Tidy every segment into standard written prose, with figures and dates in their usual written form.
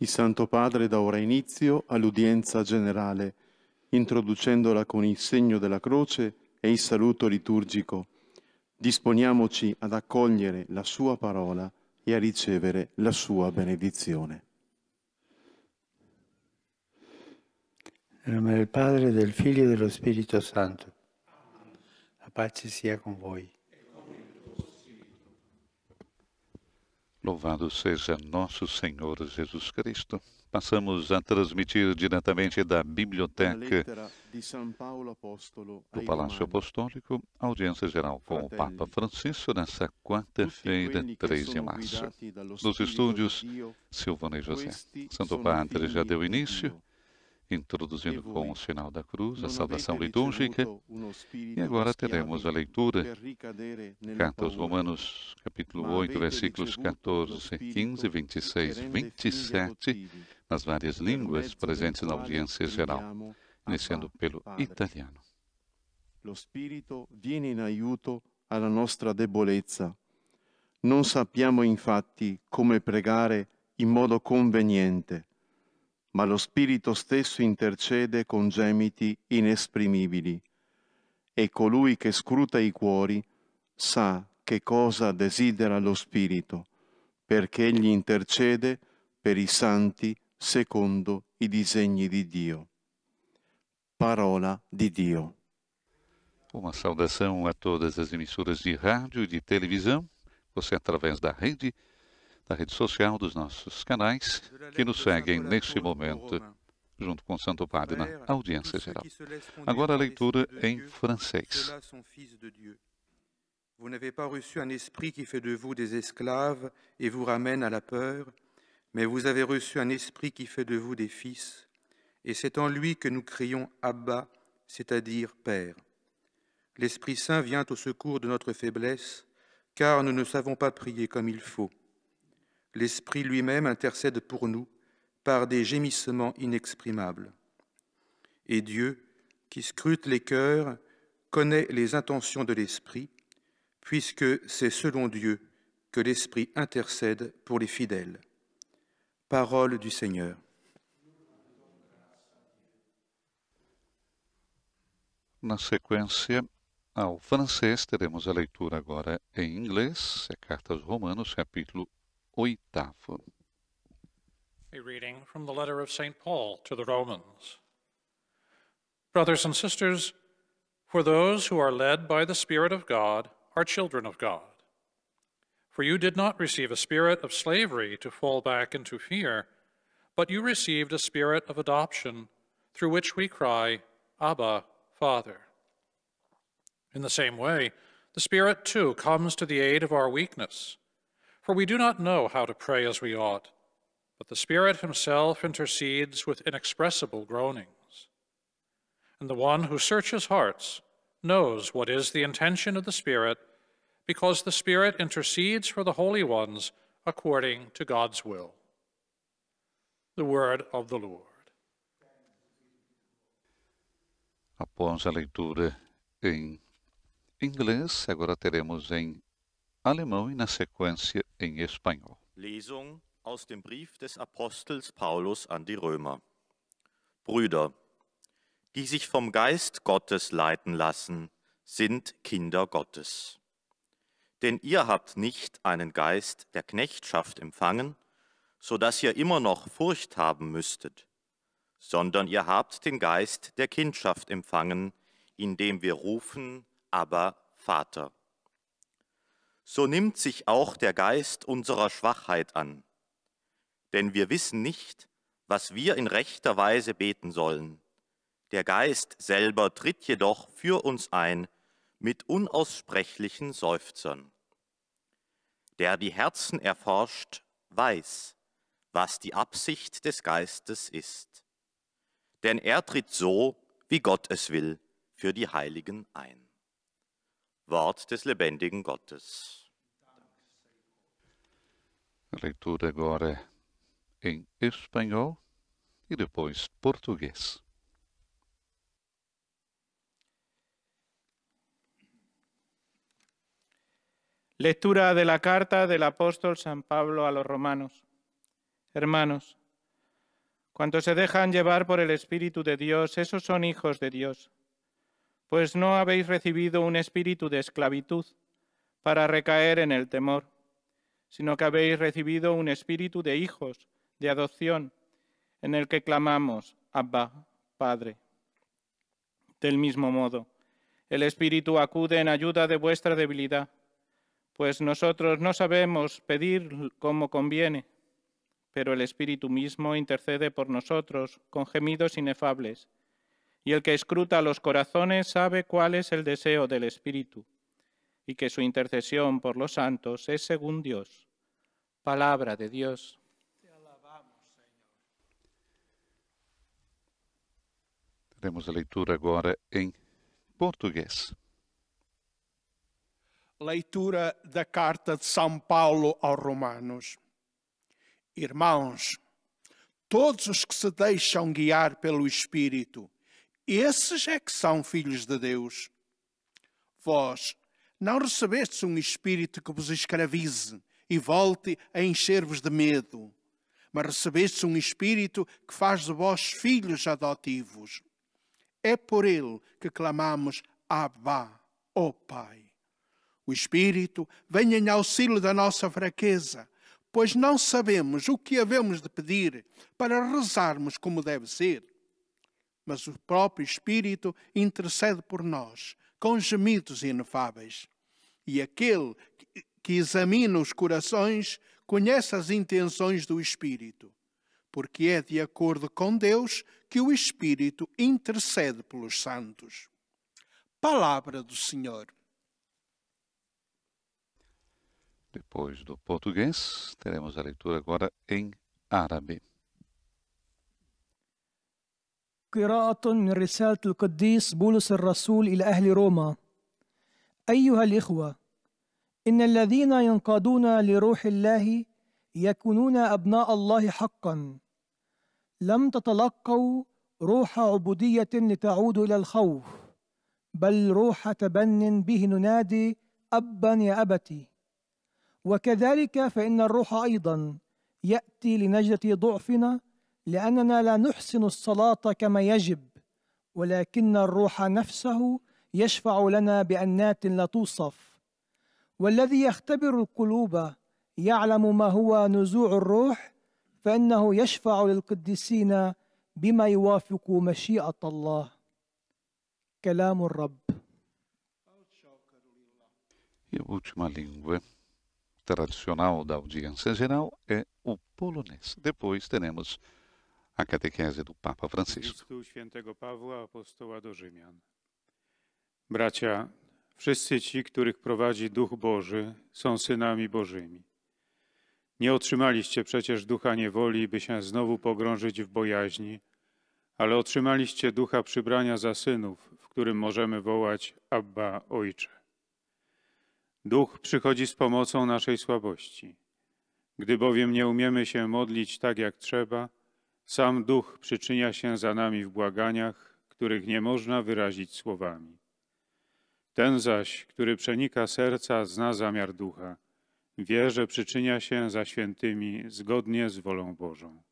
Il Santo Padre dà ora inizio all'udienza generale, introducendola con il segno della croce e il saluto liturgico. Disponiamoci ad accogliere la sua parola e a ricevere la sua benedizione. Nel nome del Padre, del Figlio e dello Spirito Santo. La pace sia con voi. Louvado seja nosso Senhor Jesus Cristo. Passamos a transmitir diretamente da biblioteca do Palácio Apostólico a audiência geral com o Papa Francisco nessa quarta-feira, 3 de março. Nos estúdios, Silvana e José. Santo Padre já deu início, introduzindo com o sinal da cruz a saudação litúrgica, e agora teremos a leitura, Carta aos Romanos, capítulo 8, versículos 14, 15, 26 e 27, nas várias línguas presentes na audiência geral, iniciando pelo italiano. Lo Spirito viene in aiuto alla nostra debolezza. Non sappiamo infatti come pregare in modo conveniente, ma lo Spirito stesso intercede con gemiti inesprimibili, e colui che scruta i cuori sa che cosa desidera lo Spirito, perché egli intercede per i santi secondo i disegni di Dio. Parola di Dio. Uma saudação a todas as emissoras de rádio e de televisão, você através da rede social dos nossos canais, que nos seguem neste momento, junto com o Santo Padre, na audiência geral. Agora a leitura em francês. Vous n'avez pas reçu un esprit qui fait de vous des esclaves et vous ramène à la peur, mais vous avez reçu un esprit qui fait de vous des fils, et c'est en lui que nous crions Abba, c'est-à-dire Père. L'Esprit Saint vient au secours de notre faiblesse, car nous ne savons pas prier comme il faut. L'Esprit lui-même intercède pour nous par des gémissements inexprimables. Et Dieu, qui scrute les cœurs, connaît les intentions de l'Esprit, puisque c'est selon Dieu que l'Esprit intercède pour les fidèles. Parole du Seigneur. Na sequência, ao francês, teremos a leitura agora em inglês, é Carta aos Romanos, capítulo 8. A reading from the letter of St. Paul to the Romans. Brothers and sisters, for those who are led by the Spirit of God are children of God. For you did not receive a spirit of slavery to fall back into fear, but you received a spirit of adoption, through which we cry, Abba, Father. In the same way, the Spirit too comes to the aid of our weakness, for we do not know how to pray as we ought, but the Spirit himself intercedes with inexpressible groanings. And the one who searches hearts knows what is the intention of the Spirit, because the Spirit intercedes for the holy ones according to God's will. The word of the Lord. Após a leitura em inglês, agora teremos em alemão e na sequência em espanhol. Lesung aus dem Brief des Apostels Paulus an die Römer. Brüder, die sich vom Geist Gottes leiten lassen, sind Kinder Gottes. Denn ihr habt nicht einen Geist der Knechtschaft empfangen, so dass ihr immer noch Furcht haben müsstet, sondern ihr habt den Geist der Kindschaft empfangen, indem wir rufen, aber Vater. So nimmt sich auch der Geist unserer Schwachheit an. Denn wir wissen nicht, was wir in rechter Weise beten sollen. Der Geist selber tritt jedoch für uns ein mit unaussprechlichen Seufzern. Der die Herzen erforscht, weiß, was die Absicht des Geistes ist. Denn er tritt so, wie Gott es will, für die Heiligen ein. Wort des lebendigen Gottes. A leitura agora em espanhol e depois português. Lectura de la carta del apóstol San Pablo a los romanos. Hermanos, Cuantos se dejan llevar por el Espíritu de Dios, esos son hijos de Dios. Pues no habéis recibido un espíritu de esclavitud para recaer en el temor, sino que habéis recibido un espíritu de hijos, de adopción, en el que clamamos, Abba, Padre. Del mismo modo, el Espíritu acude en ayuda de vuestra debilidad, pues nosotros no sabemos pedir como conviene, pero el Espíritu mismo intercede por nosotros con gemidos inefables, y el que escruta los corazones sabe cuál es el deseo del Espíritu, y que su intercesión por los santos es según Dios. Palabra de Dios. Teremos a leitura agora em português. Leitura da carta de São Paulo aos Romanos. Irmãos, todos os que se deixam guiar pelo Espírito, esses é que são filhos de Deus. Vós não recebestes um espírito que vos escravize e volte a encher-vos de medo, mas recebestes um espírito que faz de vós filhos adotivos. É por ele que clamamos Abba, ó Pai. O Espírito vem em auxílio da nossa fraqueza, pois não sabemos o que havemos de pedir para rezarmos como deve ser. Mas o próprio Espírito intercede por nós, com gemidos inefáveis. E aquele que examina os corações conhece as intenções do Espírito, porque é de acordo com Deus que o Espírito intercede pelos santos. Palavra do Senhor. Depois do português, teremos a leitura agora em árabe. قراءة من رسالة القديس بولس الرسول إلى أهل روما. أيها الإخوة، إن الذين ينقادون لروح الله يكونون أبناء الله حقا. لم تتلقوا روح عبودية لتعودوا إلى الخوف، بل روح تبن به ننادي أبا يا أبتي. وكذلك فإن الروح أيضا يأتي لنجدة ضعفنا، لأننا لا نحسن الصلاة كما يجب، ولكن الروح نفسه يشفع لنا بأنات لا توصف. والذي يختبر القلوب يعلم ما هو نزوع الروح، فإنه يشفع للقديسين بما يوافق مشيئة الله. كلام الرب. E a última língua tradicional da audiência geral é o polonês. Depois teremos a catequese do Papa Francisco. Listu świętego Pawła, apostoła do Rzymian. Bracia, wszyscy ci, których prowadzi Duch Boży, są synami Bożymi. Nie otrzymaliście przecież ducha niewoli, by się znowu pogrążyć w bojaźni, ale otrzymaliście ducha przybrania za synów, w którym możemy wołać Abba, Ojcze. Duch przychodzi z pomocą naszej słabości. Gdy bowiem nie umiemy się modlić tak jak trzeba, sam Duch przyczynia się za nami w błaganiach, których nie można wyrazić słowami. Ten zaś, który przenika serca, zna zamiar Ducha. Wie, że przyczynia się za świętymi zgodnie z wolą Bożą.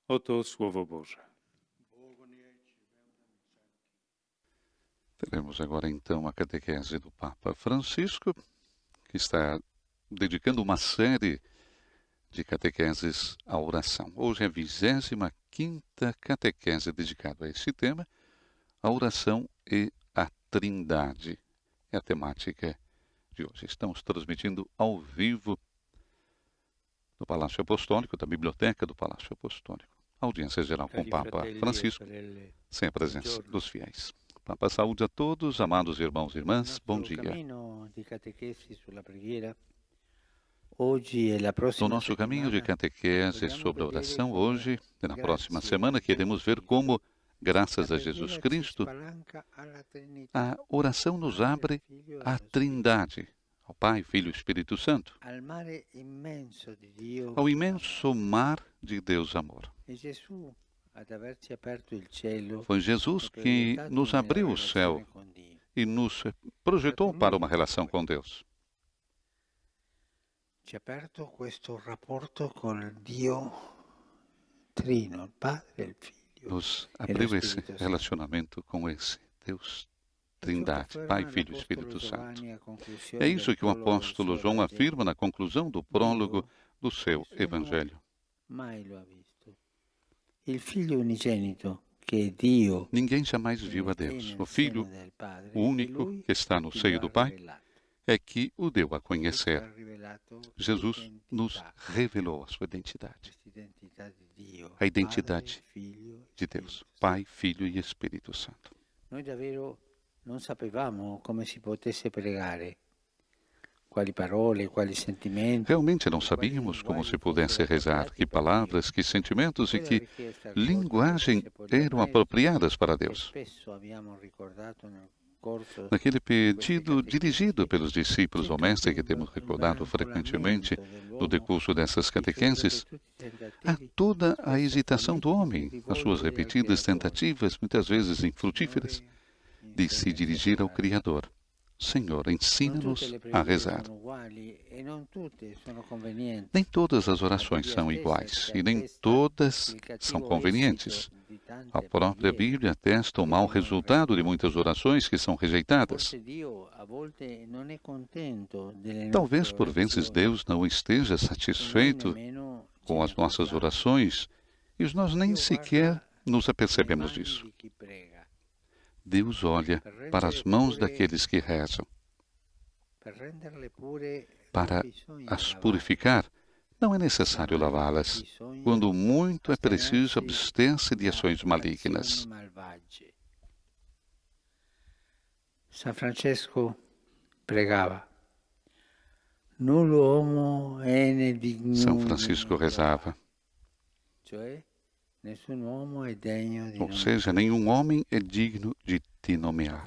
Oto Słowo Boże. Teremos agora então a catequese do Papa Francisco, que está dedicando uma série de catequeses à oração. Hoje é a 25ª catequese dedicada a esse tema, a oração e a Trindade. É a temática de hoje. Estamos transmitindo ao vivo do Palácio Apostólico, da Biblioteca do Palácio Apostólico. Audiência geral com o Papa Francisco, sem a presença dos fiéis. Papa, saúde a todos, amados irmãos e irmãs, bom dia. No nosso caminho de catequese sobre a oração, hoje e na próxima semana, queremos ver como, graças a Jesus Cristo, a oração nos abre à Trindade, ao Pai, Filho e Espírito Santo, ao imenso mar de Deus amor. Foi Jesus que nos abriu o céu e nos projetou para uma relação com Deus. nos abriu esse relacionamento com esse Deus Trindade, Pai, Filho e Espírito Santo. É isso que o apóstolo João afirma na conclusão do prólogo do seu Evangelho. Ninguém jamais viu a Deus. O Filho, o único que está no seio do Pai, é que o deu a conhecer. Jesus nos revelou a sua identidade. A identidade de Deus, Pai, Filho e Espírito Santo. Noi davvero non sapevamo come si potesse pregare, quali parole, quali sentimenti. Realmente não sabíamos como se pudesse rezar, que palavras, que sentimentos e que linguagem eram apropriadas para Deus. Naquele pedido dirigido pelos discípulos ao Mestre, que temos recordado frequentemente no decurso dessas catequeses, há toda a hesitação do homem, as suas repetidas tentativas, muitas vezes infrutíferas, de se dirigir ao Criador. Senhor, ensina-nos a rezar. Nem todas as orações são iguais e nem todas são convenientes. A própria Bíblia atesta o mau resultado de muitas orações que são rejeitadas. Talvez por vezes Deus não esteja satisfeito com as nossas orações e nós nem sequer nos apercebemos disso. Deus olha para as mãos daqueles que rezam. Para as purificar, não é necessário lavá-las. Quando muito é preciso abster-se de ações malignas. São Francisco pregava. Nulo homo ene dignum. São Francisco rezava. Ou seja, nenhum homem é digno de te nomear.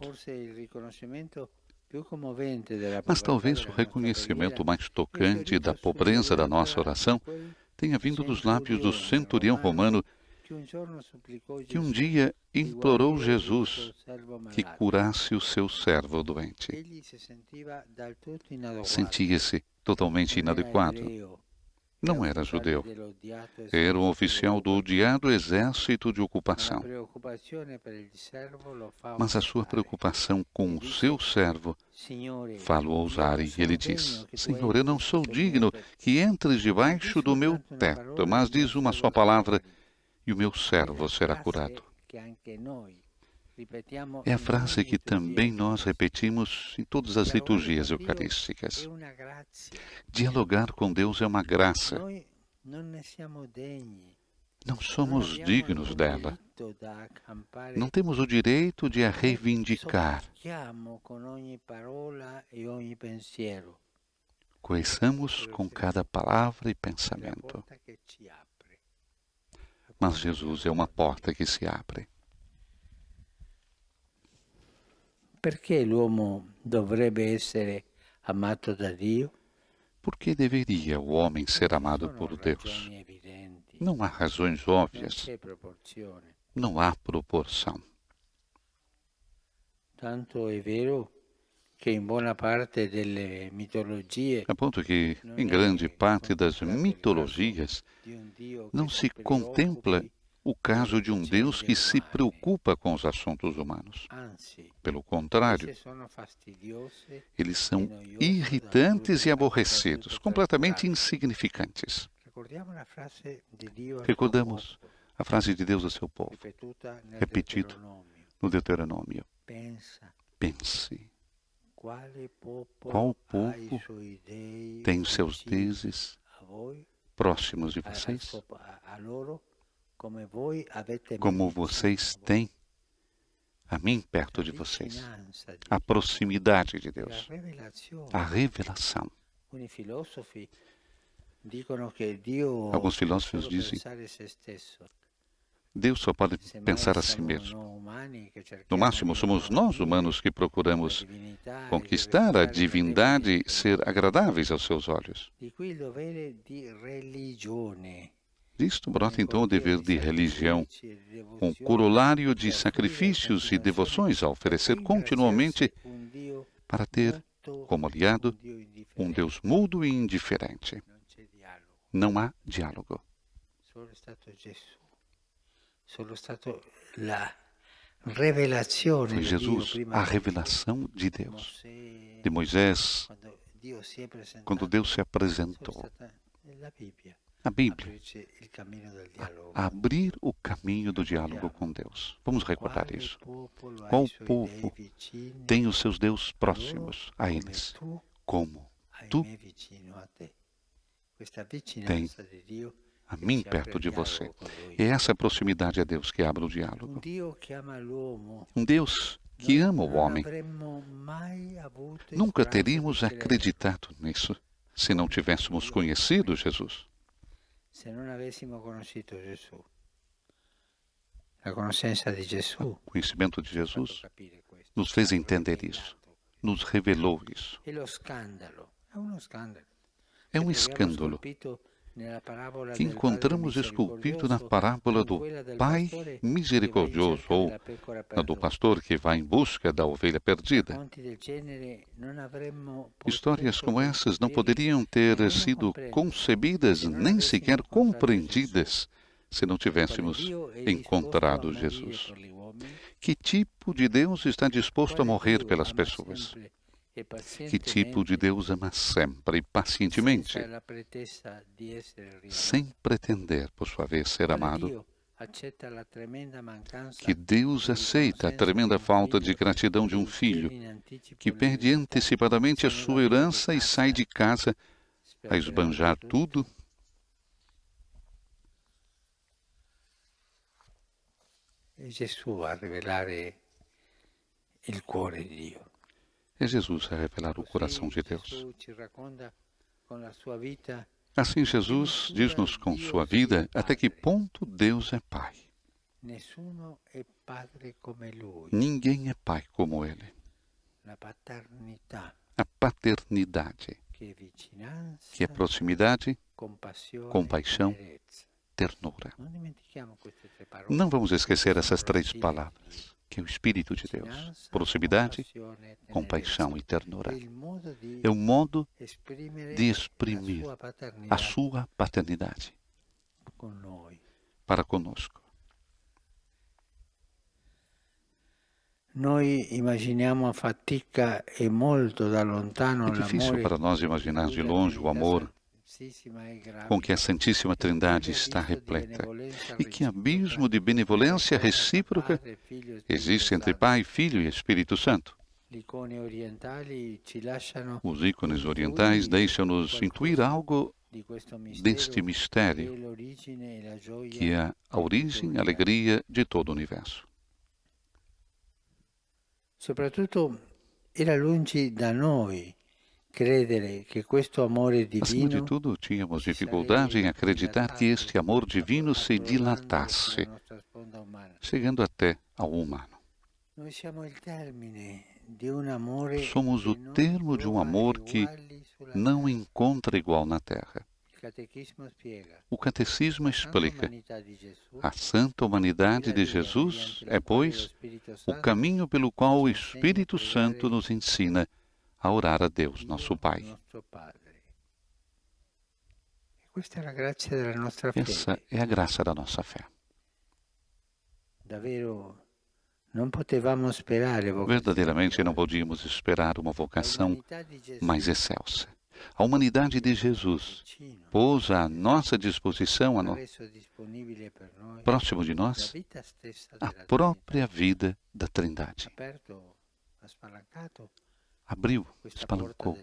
Mas talvez o reconhecimento mais tocante da pobreza da nossa oração tenha vindo dos lábios do centurião romano que um dia implorou Jesus que curasse o seu servo doente. Sentia-se totalmente inadequado. Não era judeu. Era um oficial do odiado exército de ocupação. Mas a sua preocupação com o seu servo fala-o ousar e ele diz: Senhor, eu não sou digno que entres debaixo do meu teto, mas diz uma só palavra e o meu servo será curado. É a frase que também nós repetimos em todas as liturgias eucarísticas. Dialogar com Deus é uma graça. Não somos dignos dela. Não temos o direito de a reivindicar. Conheçamos com cada palavra e pensamento. Mas Jesus é uma porta que se abre. Perché l'uomo dovrebbe essere amato da Dio? Por que deveria o homem ser amado por Deus? Não há razões óbvias. Não há proporção. Tanto é vero que em boa parte delle mitologie, a ponto que, em grande parte das mitologias, não se contempla o caso de um Deus que se preocupa com os assuntos humanos. Pelo contrário, eles são irritantes e aborrecidos, completamente insignificantes. Recordamos a frase de Deus a seu povo, repetido no Deuteronômio. Pense. Qual povo tem os seus deuses próximos de vocês? Como vocês têm a mim perto de vocês. A proximidade de Deus. A revelação. Alguns filósofos dizem: Deus só pode pensar a si mesmo. No máximo, somos nós humanos que procuramos conquistar a divindade e ser agradáveis aos seus olhos. Disto brota então o dever de religião, um corolário de sacrifícios e devoções a oferecer continuamente para ter como aliado um Deus mudo e indiferente. Não há diálogo. Foi Jesus, a revelação de Deus. De Moisés, quando Deus se apresentou. A Bíblia, a abrir o caminho do diálogo com Deus. Vamos recordar isso. Qual povo tem os seus deuses próximos a eles, como tu tem a mim perto de você. E essa proximidade a Deus que abre o diálogo. Um Deus que ama o homem. Nunca teríamos acreditado nisso se não tivéssemos conhecido Jesus. Se non avessimo conosciuto Gesù, la conoscenza di Gesù, o conhecimento de Jesus nos fez entender isso, nos revelou isso. É um escândalo que encontramos esculpido na parábola do Pai misericordioso ou na do pastor que vai em busca da ovelha perdida. Histórias como essas não poderiam ter sido concebidas nem sequer compreendidas se não tivéssemos encontrado Jesus. Que tipo de Deus está disposto a morrer pelas pessoas? Que tipo de Deus ama sempre e pacientemente, sem pretender, por sua vez, ser amado? Que Deus aceita a tremenda falta de gratidão de um filho que perde antecipadamente a sua herança e sai de casa a esbanjar tudo? É Jesus a revelar o coração de Deus. Assim, Jesus diz-nos com sua vida até que ponto Deus é Pai. Ninguém é Pai como Ele. A paternidade, que é proximidade, compaixão, ternura. Não vamos esquecer essas três palavras, que é o Espírito de Deus. Proximidade, compaixão e ternura. É o modo de exprimir a sua paternidade para conosco. É difícil para nós imaginar de longe o amor com que a Santíssima Trindade está repleta e que abismo de benevolência recíproca existe entre Pai, Filho e Espírito Santo. Os ícones orientais deixam-nos intuir algo deste mistério, que é a origem e a alegria de todo o universo. Soprattutto era lungi da noi credere che questo amore divino, acima de tudo, tínhamos dificuldade em acreditar que este amor divino se dilatasse, chegando até ao humano. Somos o termo de um amor que não encontra igual na Terra. O Catecismo explica: a santa humanidade de Jesus é, pois, o caminho pelo qual o Espírito Santo nos ensina a orar a Deus, nosso Pai. Essa é a graça da nossa fé. Verdadeiramente não podíamos esperar uma vocação mais excelsa. A humanidade de Jesus pôs à nossa disposição, próximo de nós, a própria vida da Trindade. Abriu, espalancou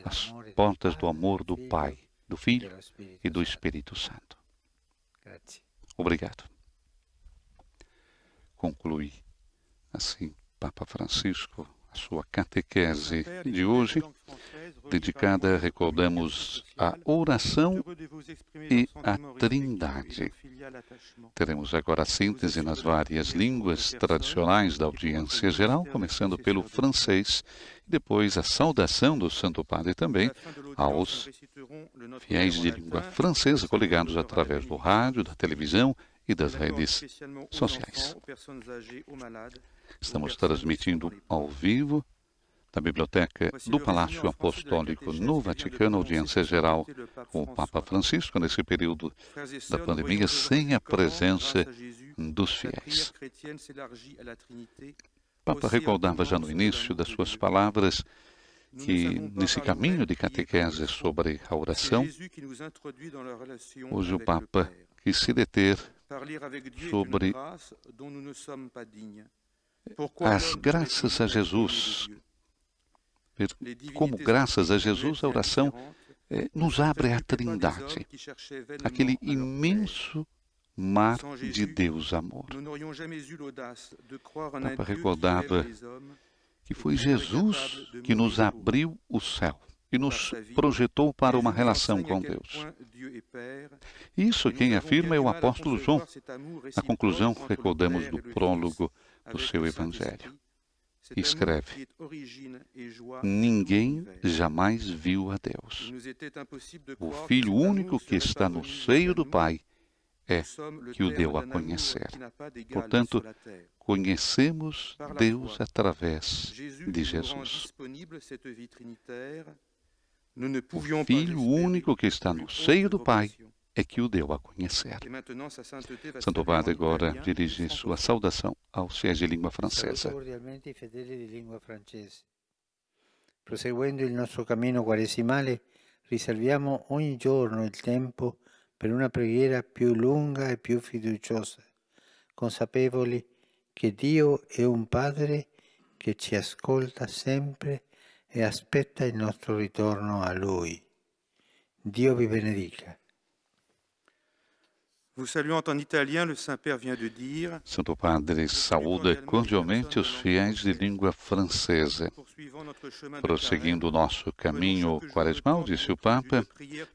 as portas do amor do Pai, do Filho e do Espírito Santo. Obrigado. Conclui assim Papa Francisco a sua catequese de hoje, dedicada, recordamos, à oração e à Trindade. Teremos agora a síntese nas várias línguas tradicionais da audiência geral, começando pelo francês, e depois a saudação do Santo Padre também aos fiéis de língua francesa, coligados através do rádio, da televisão e das redes sociais. Estamos transmitindo ao vivo da Biblioteca do Palácio Apostólico no Vaticano, audiência geral com o Papa Francisco nesse período da pandemia, sem a presença dos fiéis. O Papa recordava já no início das suas palavras que, nesse caminho de catequese sobre a oração, hoje o Papa quis se deter sobre as graças a Jesus. Como graças a Jesus a oração nos abre a Trindade, aquele imenso mar de Deus amor. O Papa recordava que foi Jesus que nos abriu o céu e nos projetou para uma relação com Deus. Isso quem afirma é o apóstolo João. Na conclusão, recordamos do prólogo do seu Evangelho. Escreve: ninguém jamais viu a Deus. O Filho único que está no seio do Pai é que o deu a conhecer. Portanto, conhecemos Deus através de Jesus. O Filho único que está no seio do Pai é que o deu a conhecer. Santo Padre agora dirige sua saudação aos fiéis de língua francesa. Proseguendo il nostro cammino quaresimale, riserviamo ogni giorno il tempo per una preghiera più lunga e più fiduciosa, consapevoli che Dio è un Padre che ci ascolta sempre e aspetta il nostro ritorno a Lui. Dio vi benedica. Santo Padre saúda cordialmente os fiéis de língua francesa. Prosseguindo o nosso caminho quaresmal, disse o Papa,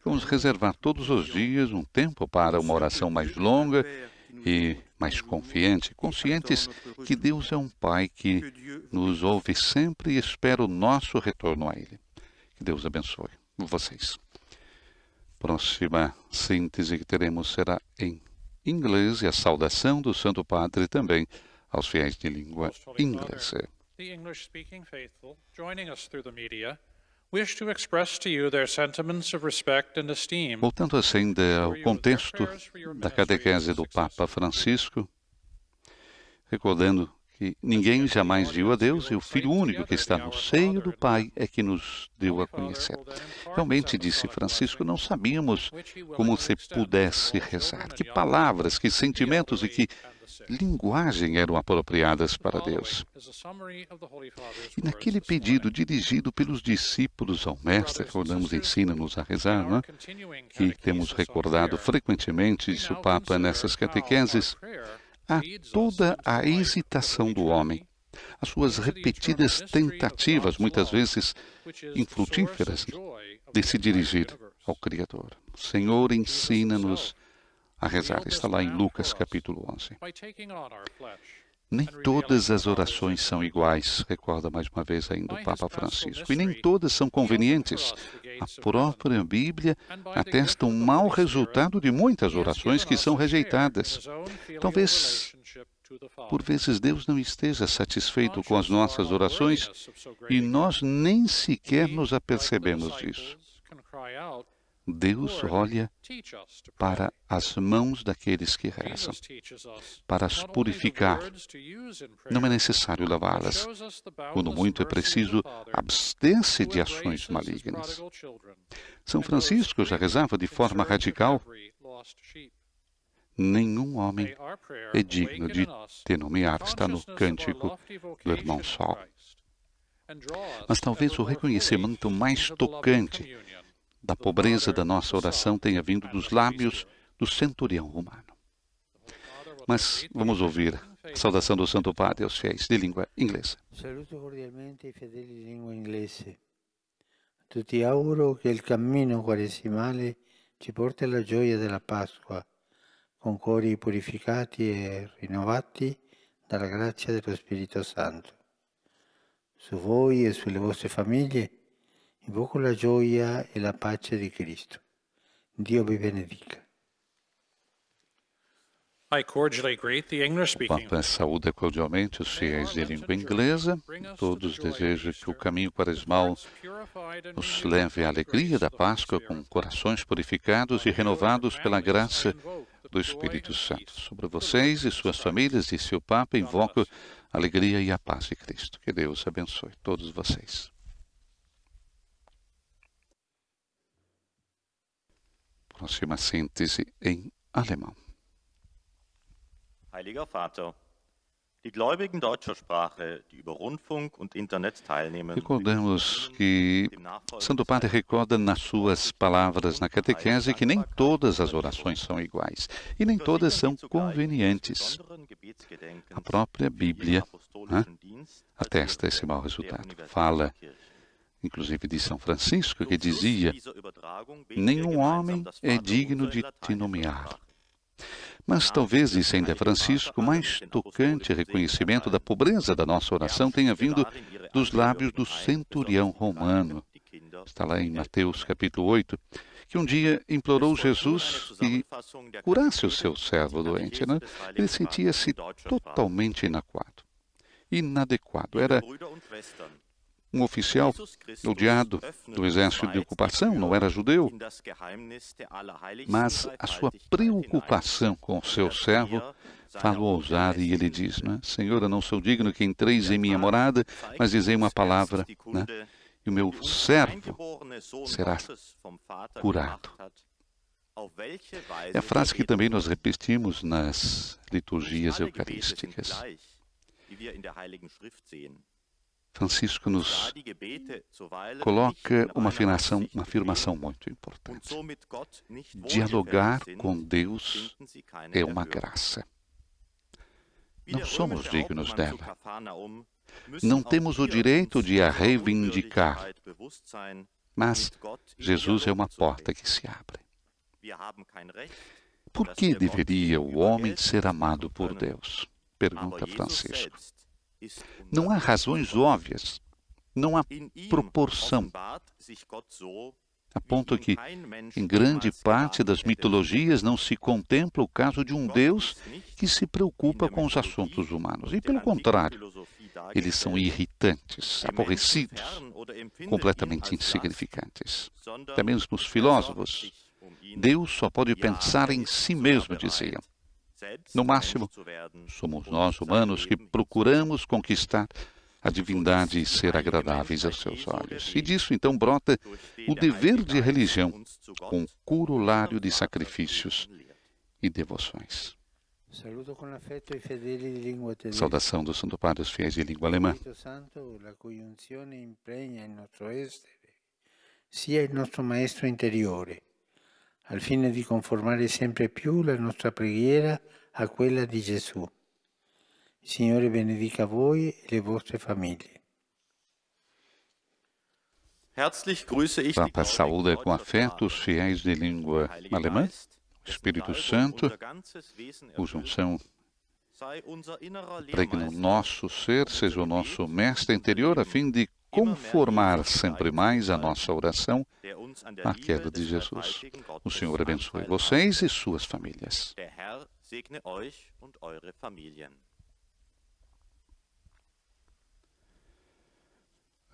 vamos reservar todos os dias um tempo para uma oração mais longa e mais confiante, conscientes que Deus é um Pai que nos ouve sempre e espera o nosso retorno a Ele. Que Deus abençoe vocês. Próxima síntese que teremos será em inglês e a saudação do Santo Padre também aos fiéis de língua inglesa. The English-speaking faithful joining us through the media wish to express to you their sentiments of respect and esteem. Voltando assim ao contexto da catequese do Papa Francisco, recordando que ninguém jamais viu a Deus e o Filho único que está no seio do Pai é que nos deu a conhecer. Realmente, disse Francisco, não sabíamos como se pudesse rezar, que palavras, que sentimentos e que linguagem eram apropriadas para Deus. E naquele pedido dirigido pelos discípulos ao Mestre, recordamos, ensina-nos a rezar, não é? Que temos recordado frequentemente, disse o Papa, nessas catequeses, há toda a hesitação do homem, as suas repetidas tentativas, muitas vezes infrutíferas, de se dirigir ao Criador. Senhor, ensina-nos a rezar. Está lá em Lucas capítulo 11. Nem todas as orações são iguais, recorda mais uma vez ainda o Papa Francisco, e nem todas são convenientes. A própria Bíblia atesta um mau resultado de muitas orações que são rejeitadas. Talvez, por vezes, Deus não esteja satisfeito com as nossas orações e nós nem sequer nos apercebemos disso. Deus olha para as mãos daqueles que rezam, para as purificar. Não é necessário lavá-las. Quando muito é preciso, abster-se de ações malignas. São Francisco já rezava de forma radical. Nenhum homem é digno de te nomear. Está no cântico do irmão Sol. Mas talvez o reconhecimento mais tocante da pobreza da nossa oração tenha vindo dos lábios do centurião romano. Mas vamos ouvir a saudação do Santo Padre aos fiéis de língua inglesa. Saluto cordialmente i fedeli di lingua inglese. Tutti auguro che il cammino quaresimale ci porti alla gioia della Pasqua, con cuori purificati e rinnovati dalla grazia dello Spirito Santo. Su voi e sulle vostre famiglie invoco la gioia e la pace di Cristo. Dio vi benedica. I cordially greet the O English-speaking. Papa saúda cordialmente os fiéis de língua inglesa. Todos desejam que o caminho quaresmal nos leve à alegria da Páscoa com corações purificados e renovados pela graça do Espírito Santo sobre vocês e suas famílias, disse o Papa. Invoco a alegria e a paz de Cristo. Que Deus abençoe todos vocês. Próxima síntese em alemão. Heiliger Vater, die Gläubigen deutscher Sprache, die über Rundfunk und Internet teilnehmen, Recordamos que Santo Padre recorda nas suas palavras na catequese que nem todas as orações são iguais e nem todas são convenientes. A própria Bíblia atesta esse mau resultado. Fala, inclusive, de São Francisco, que dizia: nenhum homem é digno de te nomear. Mas talvez, disse ainda Francisco, o mais tocante reconhecimento da pobreza da nossa oração tenha vindo dos lábios do centurião romano. Está lá em Mateus capítulo 8, que um dia implorou Jesus que curasse o seu servo doente. Né? Ele sentia-se totalmente inadequado. Era um oficial odiado do exército de ocupação, não era judeu, mas a sua preocupação com o seu servo fala ousar e ele diz, né? Senhor, eu não sou digno que entreis em minha morada, mas dizei uma palavra, né? E o meu servo será curado. É a frase que também nós repetimos nas liturgias eucarísticas. Francisco nos coloca uma afirmação muito importante. Dialogar com Deus é uma graça. Não somos dignos dela. Não temos o direito de a reivindicar. Mas Jesus é uma porta que se abre. Por que deveria o homem ser amado por Deus? Pergunta Francisco. Não há razões óbvias, não há proporção, a ponto que, em grande parte das mitologias, não se contempla o caso de um Deus que se preocupa com os assuntos humanos. E, pelo contrário, eles são irritantes, aborrecidos, completamente insignificantes. Até mesmo os filósofos. Deus só pode pensar em si mesmo, diziam. No máximo, somos nós, humanos, que procuramos conquistar a divindade e ser agradáveis aos seus olhos. E disso, então, brota o dever de religião, com corolário de sacrifícios e devoções. Saudação do Santo Padre aos fiéis de língua alemã. Sia il nostro maestro interiore, al fine di conformare sempre più la nostra preghiera a quella di Gesù. Il Signore benedica voi e le vostre famiglie. Herzlich grüße ich die Papa saúda com afeto os fiéis de língua alemã, o Espírito Santo, cuja unção pregne o nosso ser, seja o nosso mestre interior, a fim de conformar sempre mais a nossa oração à queda de Jesus. O Senhor abençoe vocês e suas famílias.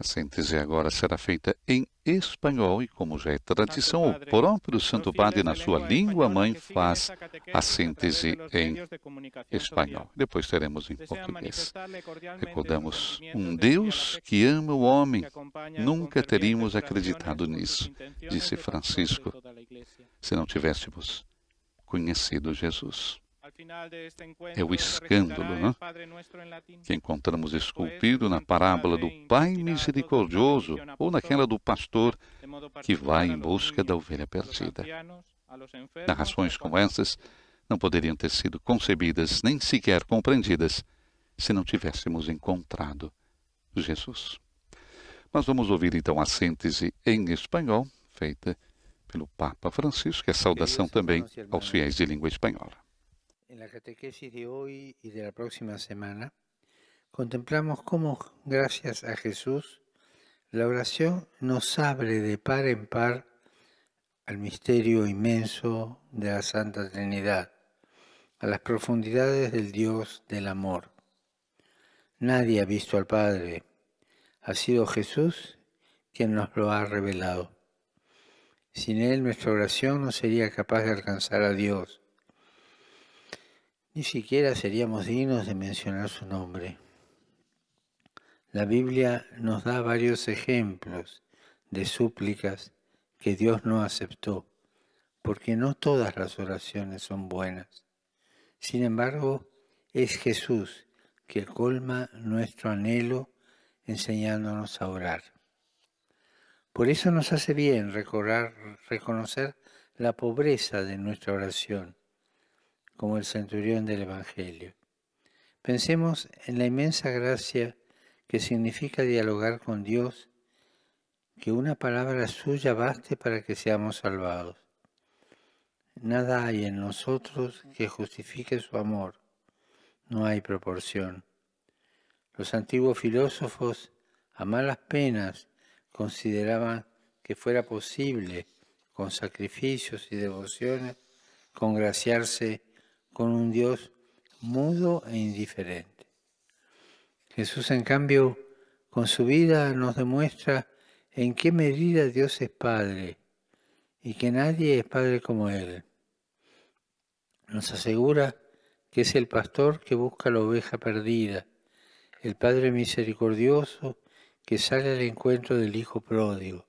A síntese agora será feita em espanhol e, como já é tradição, o próprio Santo Padre, na sua língua mãe, faz a síntese em espanhol. Depois teremos em português. Recordamos, um Deus que ama o homem. Nunca teríamos acreditado nisso, disse Francisco, se não tivéssemos conhecido Jesus. É o escândalo, né? Que encontramos esculpido na parábola do Pai Misericordioso ou naquela do pastor que vai em busca da ovelha perdida. Narrações como essas não poderiam ter sido concebidas nem sequer compreendidas se não tivéssemos encontrado Jesus. Mas vamos ouvir então a síntese em espanhol, feita pelo Papa Francisco, que é saudação também aos fiéis de língua espanhola. En la catequesis de hoy y de la próxima semana, contemplamos cómo, gracias a Jesús, la oración nos abre de par en par al misterio inmenso de la Santa Trinidad, a las profundidades del Dios del amor. Nadie ha visto al Padre, ha sido Jesús quien nos lo ha revelado. Sin Él nuestra oración no sería capaz de alcanzar a Dios. Ni siquiera seríamos dignos de mencionar su nombre. La Biblia nos da varios ejemplos de súplicas que Dios no aceptó, porque no todas las oraciones son buenas. Sin embargo, es Jesús que colma nuestro anhelo enseñándonos a orar. Por eso nos hace bien reconocer la pobreza de nuestra oración, como el centurión del Evangelio. Pensemos en la inmensa gracia que significa dialogar con Dios, que una palabra suya baste para que seamos salvados. Nada hay en nosotros que justifique su amor. No hay proporción. Los antiguos filósofos, a malas penas, consideraban que fuera posible, con sacrificios y devociones, congraciarse con un Dios mudo e indiferente. Jesús, en cambio, con su vida nos demuestra en qué medida Dios es Padre y que nadie es Padre como Él. Nos asegura que es el pastor que busca la oveja perdida, el Padre misericordioso que sale al encuentro del Hijo pródigo.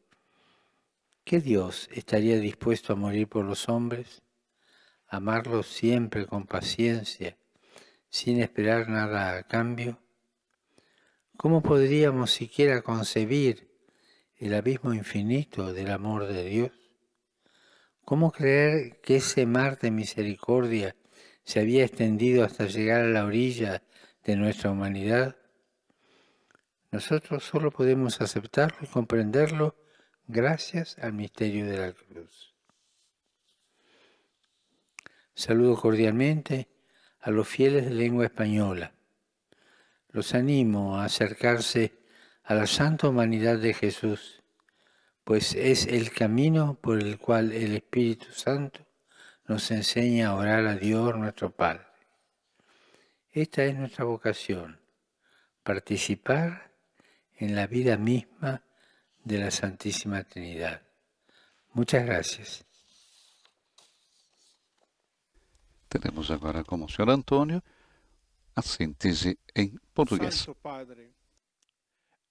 ¿Qué Dios estaría dispuesto a morir por los hombres? Amarlos siempre con paciencia, sin esperar nada a cambio. ¿Cómo podríamos siquiera concebir el abismo infinito del amor de Dios? ¿Cómo creer que ese mar de misericordia se había extendido hasta llegar a la orilla de nuestra humanidad? Nosotros solo podemos aceptarlo y comprenderlo gracias al misterio de la cruz. Saludo cordialmente a los fieles de lengua española. Los animo a acercarse a la santa humanidad de Jesús, pues es el camino por el cual el Espíritu Santo nos enseña a orar a Dios nuestro Padre. Esta es nuestra vocación, participar en la vida misma de la Santísima Trinidad. Muchas gracias. Teremos agora com o Sr. Antônio a síntese em português. Santo Padre,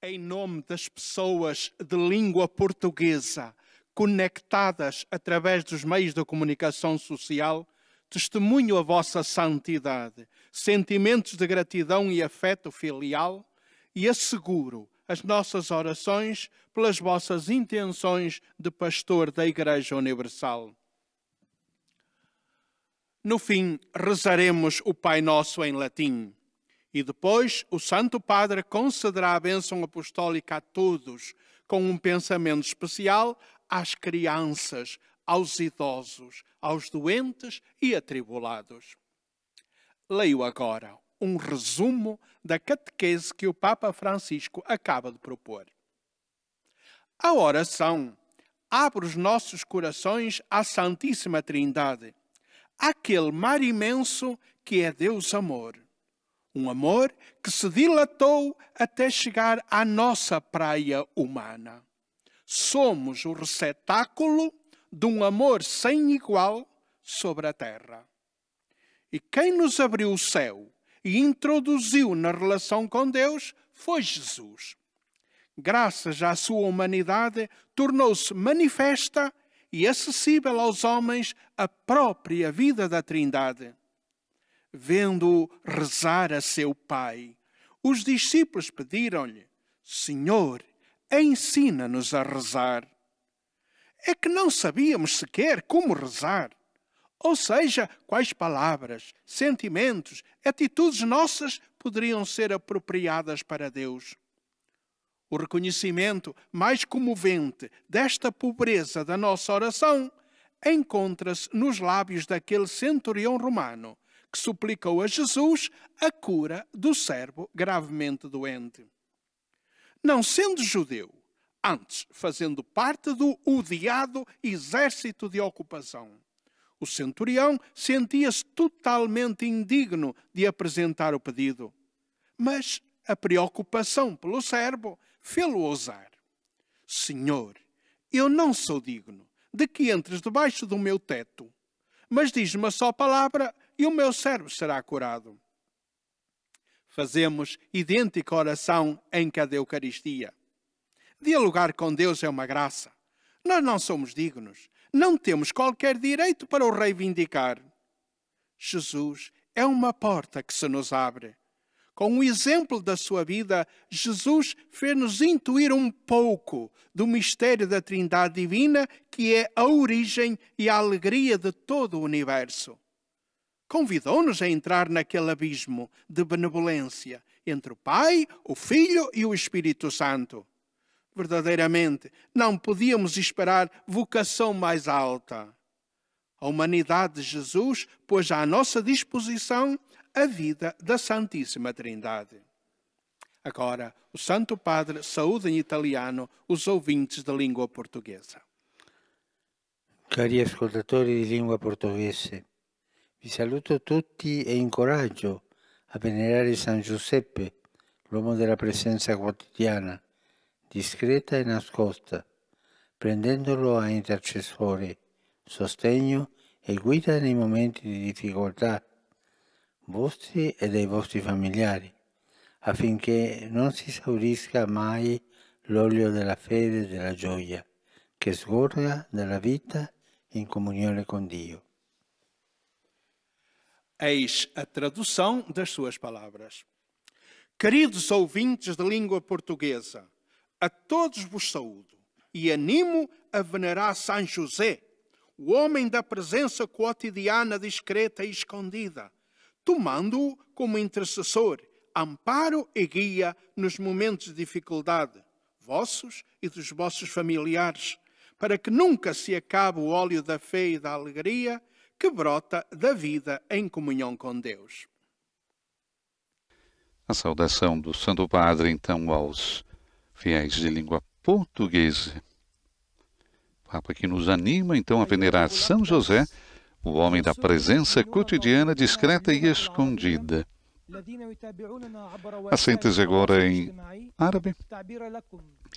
em nome das pessoas de língua portuguesa conectadas através dos meios de comunicação social, testemunho a vossa santidade, sentimentos de gratidão e afeto filial e asseguro as nossas orações pelas vossas intenções de pastor da Igreja Universal. No fim, rezaremos o Pai Nosso em latim e depois o Santo Padre concederá a bênção apostólica a todos, com um pensamento especial às crianças, aos idosos, aos doentes e atribulados. Leio agora um resumo da catequese que o Papa Francisco acaba de propor. A oração abre os nossos corações à Santíssima Trindade, àquele mar imenso que é Deus Amor. Um amor que se dilatou até chegar à nossa praia humana. Somos o receptáculo de um amor sem igual sobre a terra. E quem nos abriu o céu e introduziu na relação com Deus foi Jesus. Graças à sua humanidade, tornou-se manifesta e acessível aos homens a própria vida da Trindade. Vendo-o rezar a seu Pai, os discípulos pediram-lhe: Senhor, ensina-nos a rezar. É que não sabíamos sequer como rezar. Ou seja, quais palavras, sentimentos, atitudes nossas poderiam ser apropriadas para Deus. O reconhecimento mais comovente desta pobreza da nossa oração encontra-se nos lábios daquele centurião romano que suplicou a Jesus a cura do servo gravemente doente. Não sendo judeu, antes fazendo parte do odiado exército de ocupação, o centurião sentia-se totalmente indigno de apresentar o pedido. Mas a preocupação pelo servo fê-lo ousar. Senhor, eu não sou digno de que entres debaixo do meu teto, mas diz-me a só palavra e o meu servo será curado. Fazemos idêntica oração em cada Eucaristia. Dialogar com Deus é uma graça. Nós não somos dignos. Não temos qualquer direito para o reivindicar. Jesus é uma porta que se nos abre. Com o exemplo da sua vida, Jesus fez-nos intuir um pouco do mistério da Trindade Divina, que é a origem e a alegria de todo o universo. Convidou-nos a entrar naquele abismo de benevolência entre o Pai, o Filho e o Espírito Santo. Verdadeiramente, não podíamos esperar vocação mais alta. A humanidade de Jesus pôs à nossa disposição a vida da Santíssima Trindade. Agora, o Santo Padre saúda em italiano os ouvintes da língua portuguesa. Cari ascoltatori di lingua portoghese, vi saluto tutti e incoraggio a venerare San Giuseppe, l'uomo della presenza quotidiana, discreta e nascosta, prendendolo a intercessore, sostegno e guida nei momenti di difficoltà, vostri e dei vostri familiari, affinché non si esaurisca mai l'olio della fede e della gioia, che sgorga dalla vita in comunione con Dio. Eis a tradução das suas palavras. Queridos ouvintes da língua portuguesa, a todos vos saúdo e animo a venerar São José, o homem da presença cotidiana discreta e escondida, tomando-o como intercessor, amparo e guia nos momentos de dificuldade, vossos e dos vossos familiares, para que nunca se acabe o óleo da fé e da alegria que brota da vida em comunhão com Deus. A saudação do Santo Padre, então, aos fiéis de língua portuguesa. O Papa que nos anima, então, a venerar São José, o homem da presença cotidiana, discreta e escondida. Aceita-se agora em árabe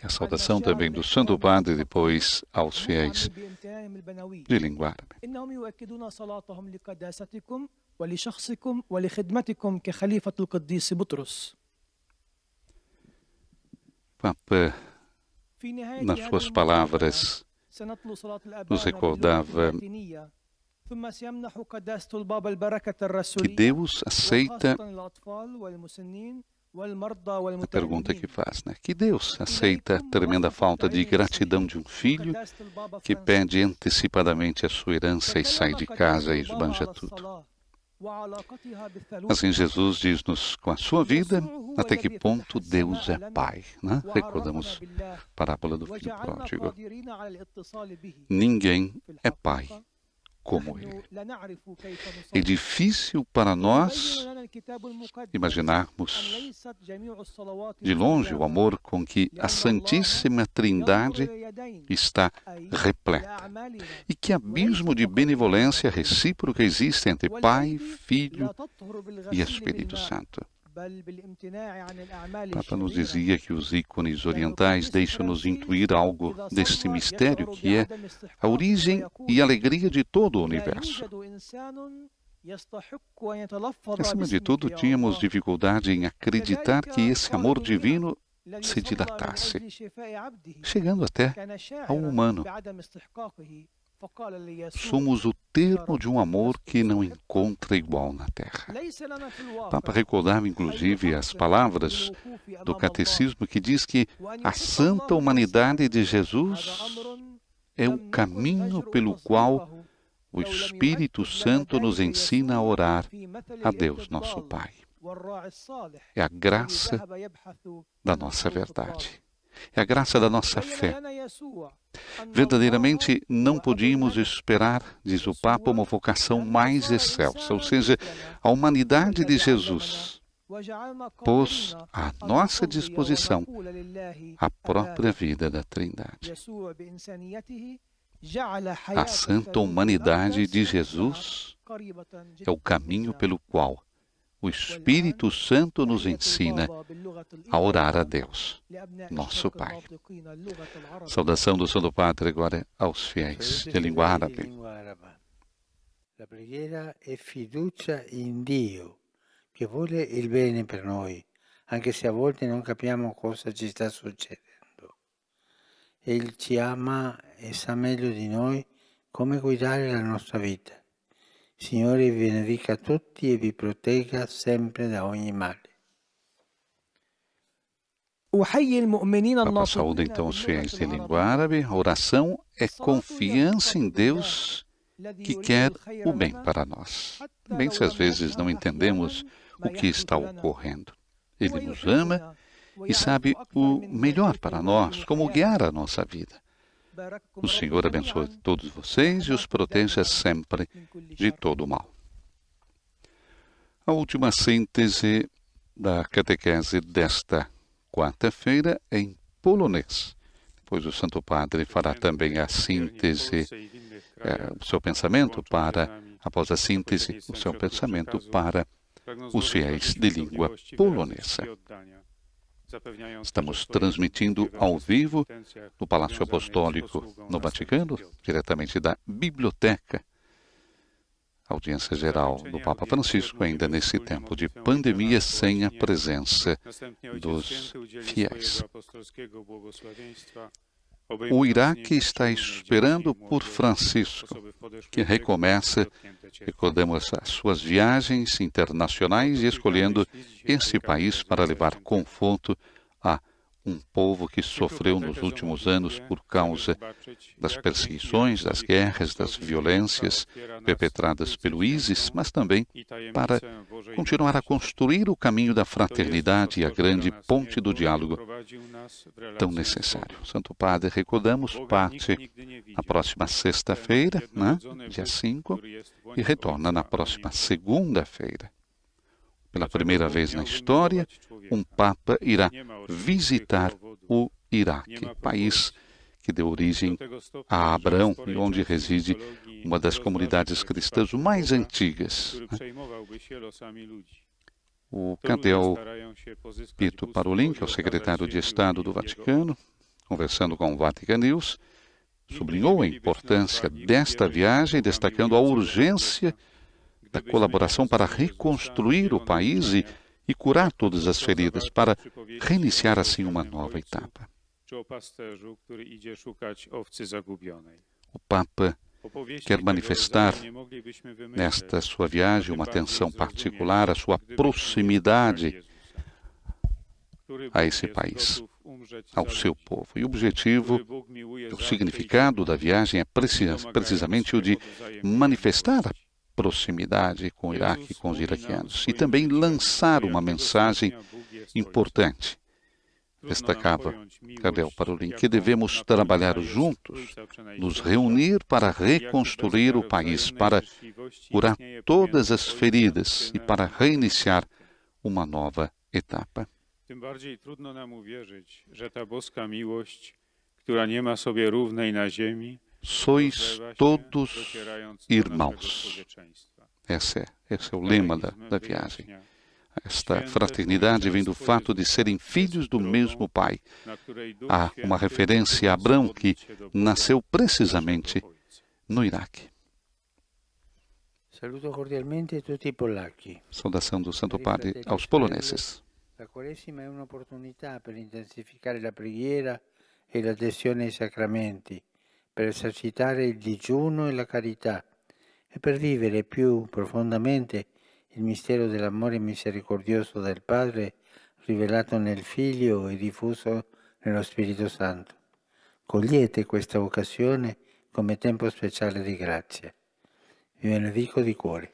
a saudação também do Santo Padre, depois aos fiéis de língua árabe. Papa, nas suas palavras, nos recordava que Deus aceita a pergunta que faz, né? Que Deus aceita a tremenda falta de gratidão de um filho que pede antecipadamente a sua herança e sai de casa e esbanja tudo. Assim, Jesus diz-nos com a sua vida até que ponto Deus é Pai, né? Recordamos a parábola do filho pródigo. Ninguém é Pai como Ele. É difícil para nós imaginarmos de longe o amor com que a Santíssima Trindade está repleta e que abismo de benevolência recíproca existe entre Pai, Filho e Espírito Santo. O Papa nos dizia que os ícones orientais deixam-nos intuir algo deste mistério, que é a origem e alegria de todo o universo. Acima de tudo, tínhamos dificuldade em acreditar que esse amor divino se dilatasse, chegando até ao humano. Somos o termo de um amor que não encontra igual na Terra. O Papa recordava, inclusive, as palavras do Catecismo que diz que a santa humanidade de Jesus é o caminho pelo qual o Espírito Santo nos ensina a orar a Deus, nosso Pai. É a graça da nossa verdade. É a graça da nossa fé. Verdadeiramente não podíamos esperar, diz o Papa, uma vocação mais excelsa, ou seja, a humanidade de Jesus pôs à nossa disposição a própria vida da Trindade. A santa humanidade de Jesus é o caminho pelo qual o Espírito Santo nos ensina a orar a Deus, nosso Pai. Saudação do Santo Padre agora aos fiéis de língua árabe. La preghiera è fiducia in Dio, che vuole il bene per noi, anche se a volte non capiamo cosa ci sta succedendo. Egli ci ama e sa meglio di noi come guidare la nostra vita. Signore vi benedica tutti e vi protegga sempre da ogni male. Papa saúda então os fiéis de língua árabe. A oração é confiança em Deus que quer o bem para nós. Bem, se às vezes não entendemos o que está ocorrendo. Ele nos ama e sabe o melhor para nós, como guiar a nossa vida. O Senhor abençoe todos vocês e os proteja sempre de todo o mal. A última síntese da catequese desta quarta-feira é em polonês. Depois o Santo Padre fará também a síntese, o seu pensamento após a síntese, o seu pensamento para os fiéis de língua polonesa. Estamos transmitindo ao vivo no Palácio Apostólico, no Vaticano, diretamente da biblioteca. Audiência geral do Papa Francisco, ainda nesse tempo de pandemia, sem a presença dos fiéis. O Iraque está esperando por Francisco, que recomece, recordamos, as suas viagens internacionais e escolhendo esse país para levar conforto a um povo que sofreu nos últimos anos por causa das perseguições, das guerras, das violências perpetradas pelo ISIS, mas também para continuar a construir o caminho da fraternidade e a grande ponte do diálogo tão necessário. Santo Padre, recordamos, parte na próxima sexta-feira, né, dia 5, e retorna na próxima segunda-feira. Pela primeira vez na história, um Papa irá visitar o Iraque, país que deu origem a Abraão e onde reside uma das comunidades cristãs mais antigas. O cardeal Pietro Parolin, que é o secretário de Estado do Vaticano, conversando com o Vatican News, sublinhou a importância desta viagem, destacando a urgência da colaboração para reconstruir o país e curar todas as feridas, para reiniciar assim uma nova etapa. O Papa quer manifestar nesta sua viagem uma atenção particular à sua proximidade a esse país, ao seu povo. E o objetivo, o significado da viagem é precisamente o de manifestar a proximidade com o Iraque e com os iraquianos e também lançar uma mensagem importante. Destacava Cardeal Parolin que devemos trabalhar juntos, nos reunir para reconstruir o país, para curar todas as feridas e para reiniciar uma nova etapa. Tym bardziej trudno nam uwierzyć, że ta boska miłość, która nie ma sobie równej na ziemi, sois todos irmãos. Esse é o lema da viagem. Esta fraternidade vem do fato de serem filhos do mesmo Pai. Há uma referência a Abraão, que nasceu precisamente no Iraque. Saluto cordialmente tutti i polacchi. Saudação do Santo Padre aos poloneses. La Quaresima è un'opportunità per intensificare la preghiera e l'adesione ai sacramenti, per esercitare il digiuno e la carità e per vivere più profondamente il mistero dell'amore misericordioso del Padre rivelato nel Figlio e diffuso nello Spirito Santo. Cogliete questa occasione come tempo speciale di grazia. Vi benedico di cuore.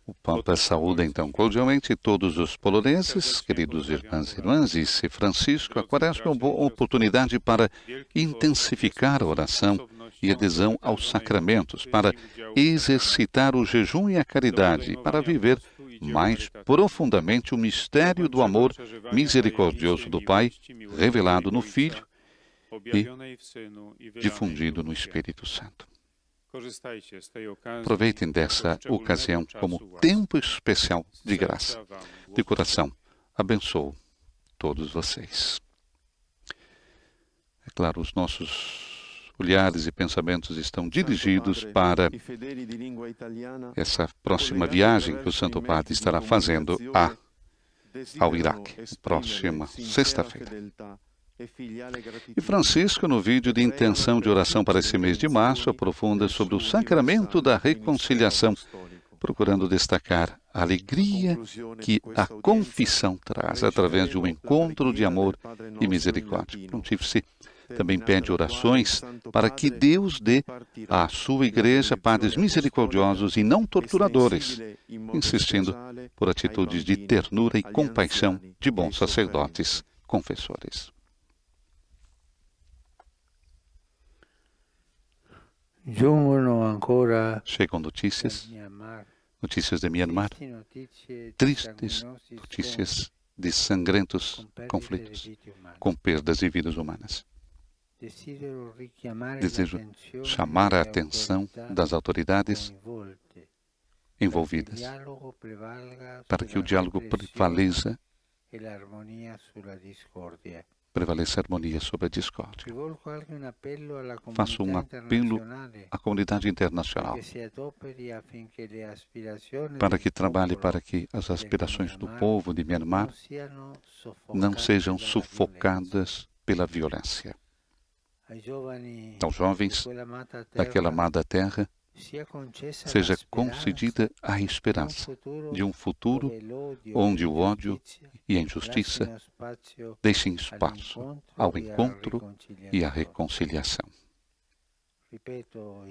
O Papa saúda então cordialmente todos os poloneses, queridos irmãs e irmãs, disse Francisco. A Quaresma é uma boa oportunidade para intensificar a oração e adesão aos sacramentos, para exercitar o jejum e a caridade, para viver mais profundamente o mistério do amor misericordioso do Pai, revelado no Filho e difundido no Espírito Santo. Aproveitem dessa ocasião como tempo especial de graça. De coração, abençoo todos vocês. É claro, os nossos olhares e pensamentos estão dirigidos para essa próxima viagem que o Santo Padre estará fazendo ao Iraque, próxima sexta-feira. E Francisco, no vídeo de intenção de oração para esse mês de março, aprofunda sobre o sacramento da reconciliação, procurando destacar a alegria que a confissão traz através de um encontro de amor e misericórdia. O Pontífice também pede orações para que Deus dê à sua Igreja padres misericordiosos e não torturadores, insistindo por atitudes de ternura e compaixão de bons sacerdotes confessores. Chegam notícias de Myanmar, tristes notícias de sangrentos conflitos com perdas de vidas humanas. Desejo chamar a atenção das autoridades envolvidas para que o diálogo prevaleça a harmonia sobre a discórdia. Faço um apelo à comunidade internacional para que trabalhe para que as aspirações do povo de Myanmar não sejam sufocadas pela violência. Aos jovens daquela amada terra, seja concedida a esperança de um futuro onde o ódio e a injustiça deixem espaço ao encontro e à reconciliação.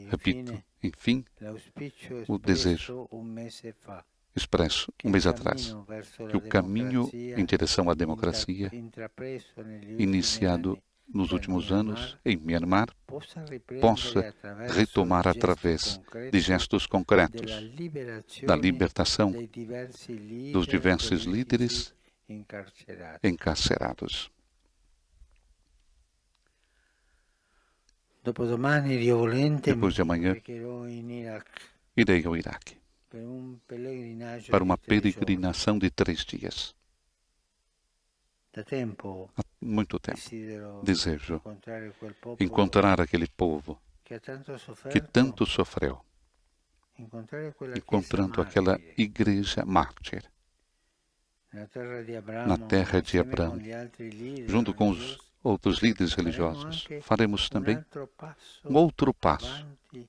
Repito, enfim, o desejo expresso um mês atrás, que o caminho em direção à democracia, iniciado nos últimos anos em Myanmar, possa retomar através de gestos concretos da libertação dos diversos líderes encarcerados. Depois de amanhã, irei ao Iraque para uma peregrinação de 3 dias. Há muito tempo desejo encontrar aquele povo que tanto sofreu, encontrando aquela igreja mártir na terra de Abraão, junto com os outros líderes religiosos. Faremos também um outro passo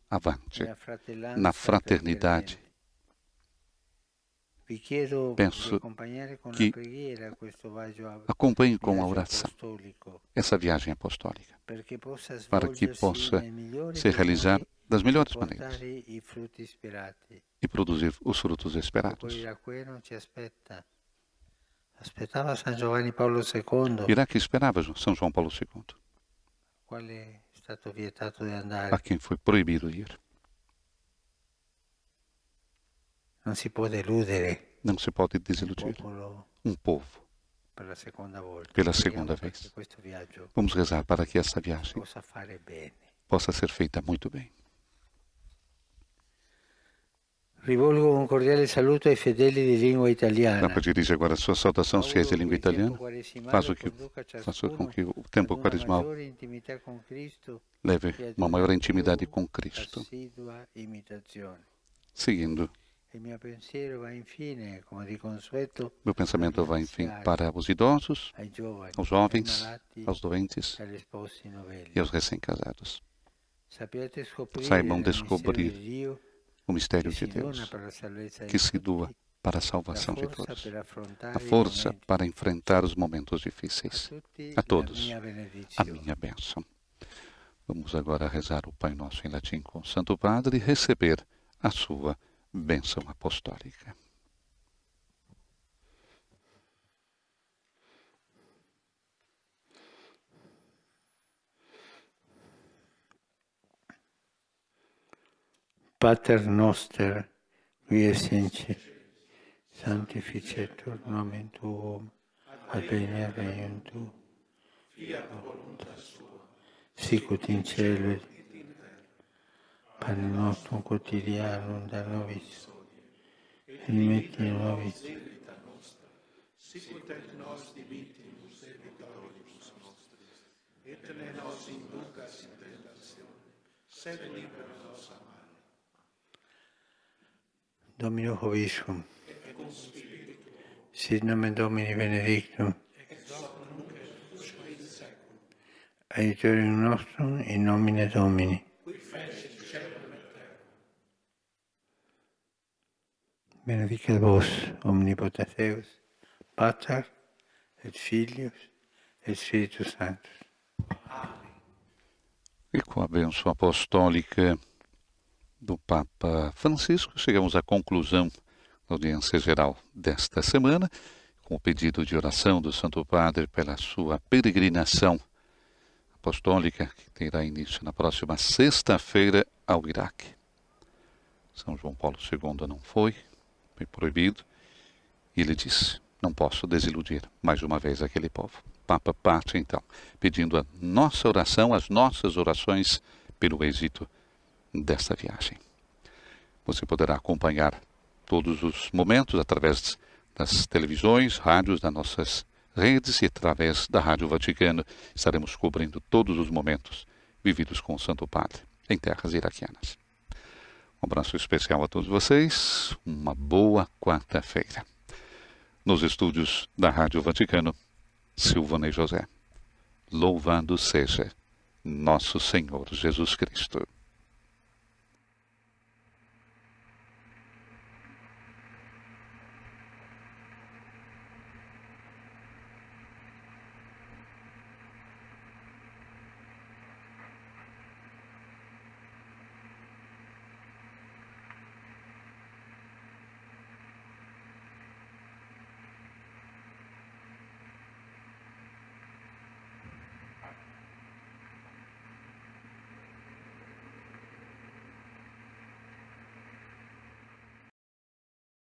avante na fraternidade. Penso que acompanhe com a oração essa viagem apostólica, para que possa se realizar das melhores maneiras e produzir os frutos esperados. Iraque esperava São João Paulo II, a quem foi proibido ir. Não se pode desiludir um povo pela segunda vez. Vamos rezar para que essa viagem possa ser feita muito bem. Rivolgo un cordiale saluto ai fedeli di lingua italiana. Papa dirige agora a sua saudação aos fiéis de língua italiana. Faça com que o tempo quaresmal leve uma maior intimidade com Cristo, seguindo. Meu pensamento vai, enfim, para os idosos, aos jovens, aos doentes e aos recém-casados. Saibam descobrir o mistério de Deus, que se doa para a salvação de todos. A força para enfrentar os momentos difíceis. A todos, a minha bênção. Vamos agora rezar o Pai Nosso em latim com o Santo Padre e receber a sua bênção apostólica. Pater noster, qui es in cielo, sanctificetur nomen tuum, adveniat regnum tuum, fiat voluntas tua, sicut in cielo et in terra. Pane nostrum quotidianum da nobis, et dimitti nobis debita nostra, sicut et nos dimittimus debitoribus nostris, Domino Hoviscum. Sit nomen Domini benedictum. Aiutorium nostrum in nomine Domini. Benedicat vos, omnipotens Deus, Pater, et Filius, et Spiritus Sanctus. E com a bênção apostólica do Papa Francisco, chegamos à conclusão da audiência geral desta semana, com o pedido de oração do Santo Padre pela sua peregrinação apostólica, que terá início na próxima sexta-feira ao Iraque. São João Paulo II não foi proibido, e ele disse: não posso desiludir mais uma vez aquele povo. Papa parte então, pedindo a nossa oração, as nossas orações pelo êxito desta viagem. Você poderá acompanhar todos os momentos através das televisões, rádios das nossas redes e através da Rádio Vaticano. Estaremos cobrindo todos os momentos vividos com o Santo Padre em terras iraquianas. Um abraço especial a todos vocês, uma boa quarta-feira. Nos estúdios da Rádio Vaticano, Silvana e José. Louvado seja nosso Senhor Jesus Cristo.